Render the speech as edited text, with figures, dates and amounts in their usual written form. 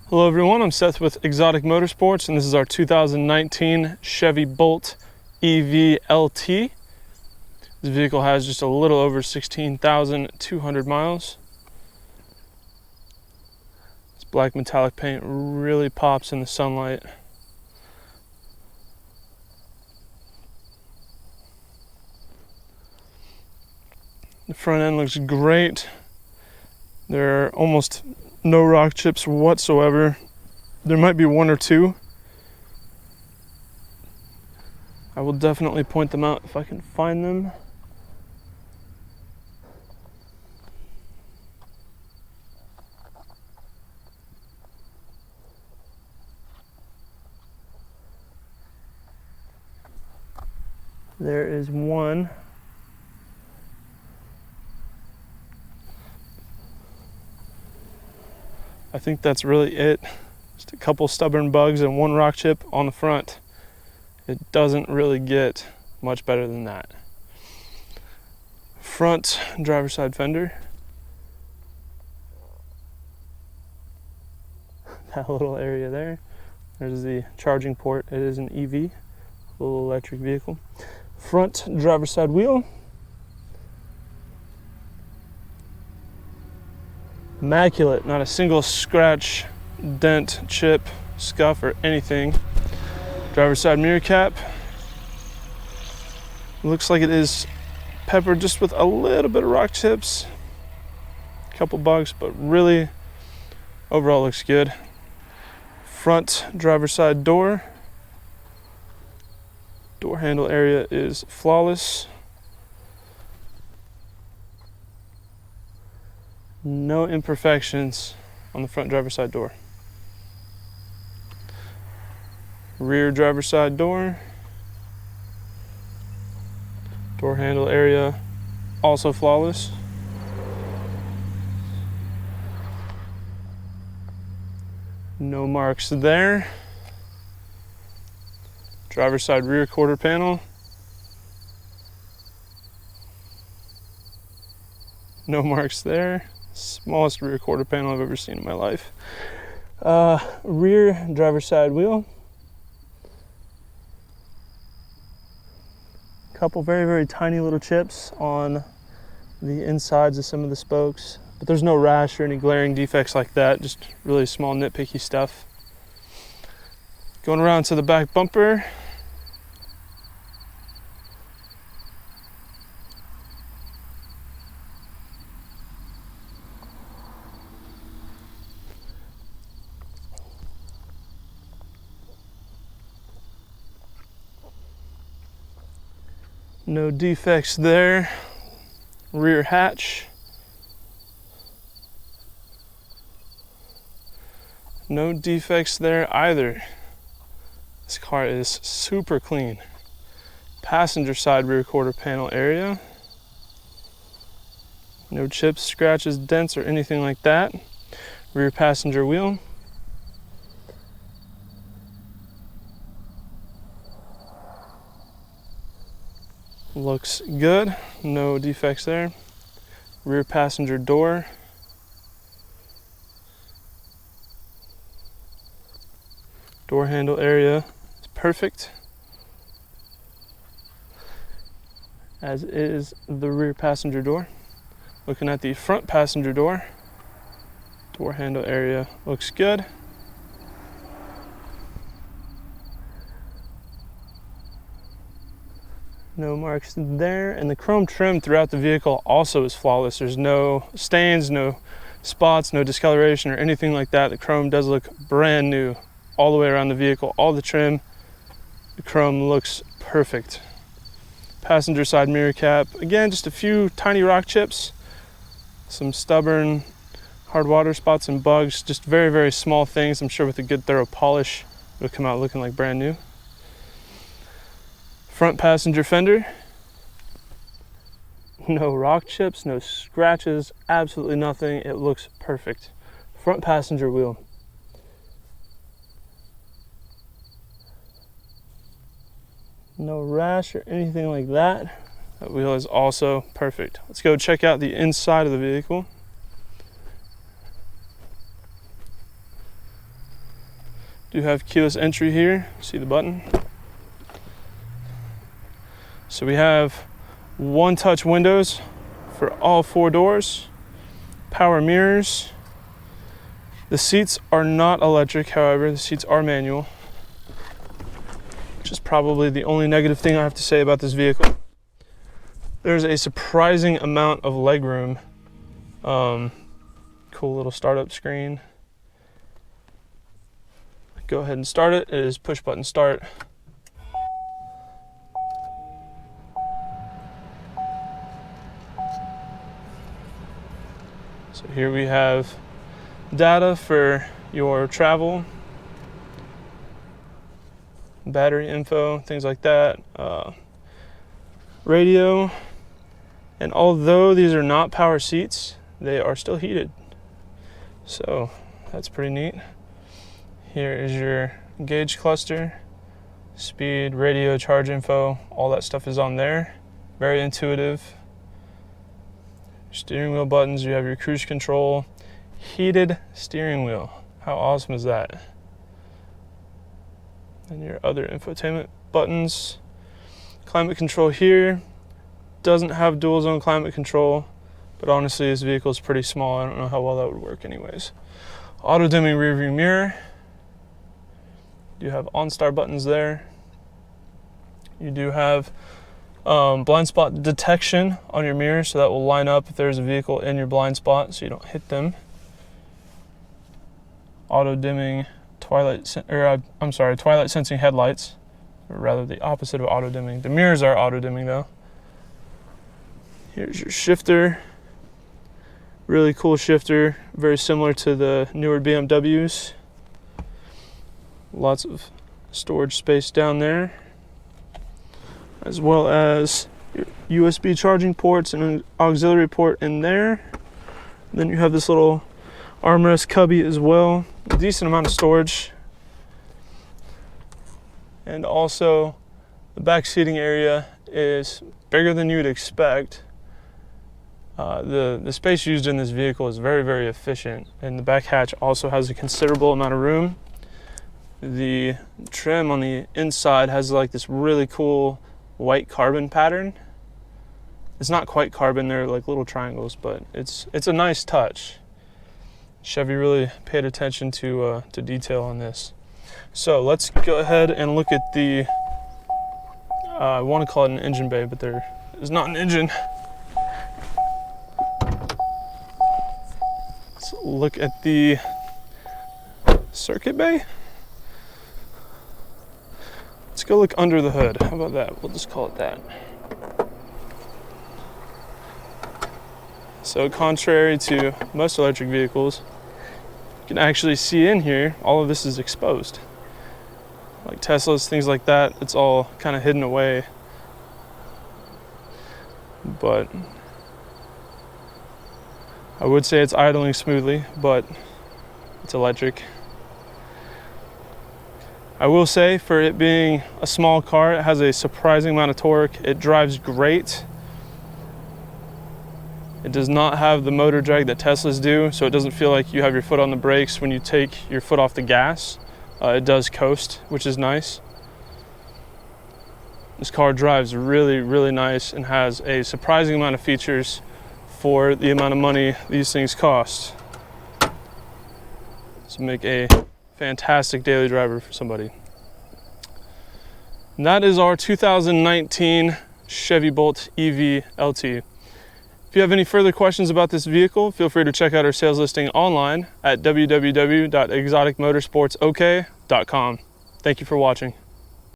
Hello everyone, I'm Seth with Exotic Motorsports, and this is our 2019 Chevy Bolt EV LT. This vehicle has just a little over 16,200 miles. This black metallic paint really pops in the sunlight. The front end looks great. There are almost no rock chips whatsoever. There might be one or two. I will definitely point them out if I can find them. There is one. I think that's really it. Just a couple stubborn bugs and one rock chip on the front. It doesn't really get much better than that. Front driver's side fender. That little area there. There's the charging port. It is an EV, a little electric vehicle. Front driver's side wheel. Immaculate, not a single scratch, dent, chip, scuff, or anything. Driver's side mirror cap. Looks like it is peppered just with a little bit of rock chips. A couple bugs, but really, overall looks good. Front driver's side door. Door handle area is flawless. No imperfections on the front driver's side door. Rear driver's side door. Door handle area also flawless. No marks there. Driver's side rear quarter panel. No marks there. Smallest rear quarter panel I've ever seen in my life. Rear driver's side wheel. Couple very tiny little chips on the insides of some of the spokes, but there's no rash or any glaring defects like that, just really small nitpicky stuff. Going around to the back bumper. No defects there. Rear hatch. No defects there either. This car is super clean. Passenger side rear quarter panel area. No chips, scratches, dents, or anything like that. Rear passenger wheel. Looks good, no defects there. Rear passenger door. Door handle area is perfect, as is the rear passenger door. Looking at the front passenger door, door handle area looks good. No marks there, and the chrome trim throughout the vehicle also is flawless. There's no stains, no spots, no discoloration or anything like that. The chrome does look brand new all the way around the vehicle. All the trim, the chrome looks perfect. Passenger side mirror cap, again, just a few tiny rock chips, some stubborn hard water spots and bugs, just very small things. I'm sure with a good thorough polish, it'll come out looking like brand new. Front passenger fender, no rock chips, no scratches, absolutely nothing. It looks perfect. Front passenger wheel. No rash or anything like that. That wheel is also perfect. Let's go check out the inside of the vehicle. Do have keyless entry here. See the button? So we have one-touch windows for all 4 doors, power mirrors. The seats are not electric, however, the seats are manual, which is probably the only negative thing I have to say about this vehicle. There's a surprising amount of legroom. Cool little startup screen. Go ahead and start it. It is push button start. So here we have data for your travel, battery info, things like that, radio, and although these are not power seats, they are still heated. So that's pretty neat. Here is your gauge cluster, speed, radio, charge info, all that stuff is on there. Very intuitive. Steering wheel buttons, you have your cruise control, heated steering wheel. How awesome is that? And your other infotainment buttons. Climate control here. Doesn't have dual zone climate control, but honestly this vehicle is pretty small. I don't know how well that would work anyways. Auto dimming rear view mirror. You have OnStar buttons there. You do have blind spot detection on your mirror, so that will line up if there's a vehicle in your blind spot so you don't hit them. Auto dimming twilight sensing headlights, or rather the opposite of auto dimming. The mirrors are auto dimming though. Here's your shifter. Really cool shifter, very similar to the newer BMWs. Lots of storage space down there, as well as your USB charging ports and an auxiliary port in there. Then you have this little armrest cubby as well, a decent amount of storage. And also the back seating area is bigger than you'd expect. The space used in this vehicle is very, very efficient, and the back hatch also has a considerable amount of room. The trim on the inside has like this really cool white carbon pattern. It's not quite carbon, they're like little triangles, but it's a nice touch. Chevy really paid attention to detail on this. So let's go ahead and look at the, I want to call it an engine bay, but there is not an engine. Let's look at the circuit bay. Let's go look under the hood. How about that? We'll just call it that. So contrary to most electric vehicles, you can actually see in here, all of this is exposed. Like Teslas, things like that, it's all kind of hidden away. But I would say it's idling smoothly, but it's electric. I will say, for it being a small car, it has a surprising amount of torque. It drives great. It does not have the motor drag that Teslas do, so it doesn't feel like you have your foot on the brakes when you take your foot off the gas. It does coast, which is nice. This car drives really, really nice and has a surprising amount of features for the amount of money these things cost. So make a fantastic daily driver for somebody. And that is our 2019 Chevy Bolt EV LT. If you have any further questions about this vehicle, feel free to check out our sales listing online at www.exoticmotorsportsok.com. Thank you for watching.